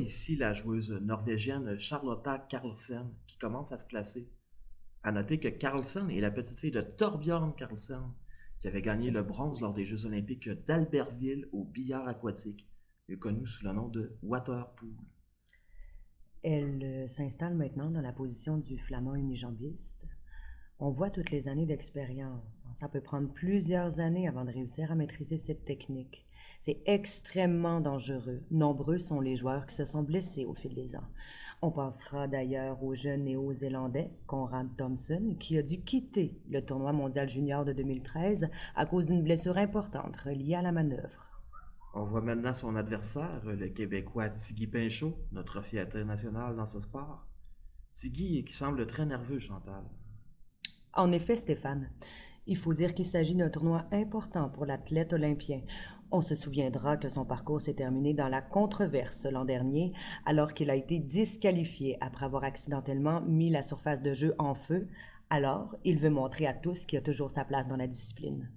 ici la joueuse norvégienne Charlotta Carlsen qui commence à se placer. À noter que Carlsen est la petite fille de Torbjörn Carlsen, qui avait gagné le bronze lors des Jeux olympiques d'Albertville au billard aquatique, mieux connu sous le nom de waterpool. Elle s'installe maintenant dans la position du flamand unijambiste. On voit toutes les années d'expérience. Ça peut prendre plusieurs années avant de réussir à maîtriser cette technique. C'est extrêmement dangereux. Nombreux sont les joueurs qui se sont blessés au fil des ans. On pensera d'ailleurs au jeune néo-zélandais Conrad Thompson qui a dû quitter le tournoi mondial junior de 2013 à cause d'une blessure importante reliée à la manœuvre. On voit maintenant son adversaire, le Québécois Tiggy Pinchot, notre trophée international dans ce sport. Tiggy qui semble très nerveux, Chantal. En effet, Stéphane, il faut dire qu'il s'agit d'un tournoi important pour l'athlète olympien. On se souviendra que son parcours s'est terminé dans la controverse l'an dernier, alors qu'il a été disqualifié après avoir accidentellement mis la surface de jeu en feu. Alors, il veut montrer à tous qu'il a toujours sa place dans la discipline.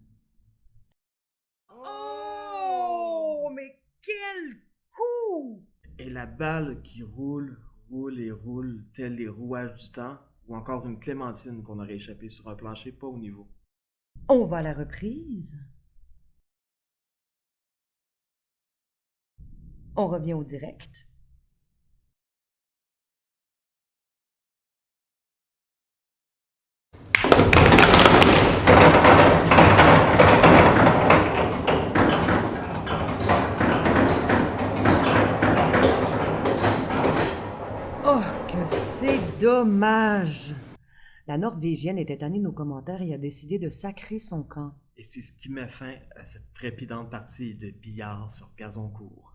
Oh, mais quel coup! Et la balle qui roule, roule et roule, tel les rouages du temps, ou encore une clémentine qu'on aurait échappé sur un plancher pas au niveau. On va à la reprise. On revient au direct. Oh, que c'est dommage! La Norvégienne était tannée de nos commentaires et a décidé de sacrer son camp. Et c'est ce qui met fin à cette trépidante partie de billard sur gazon court.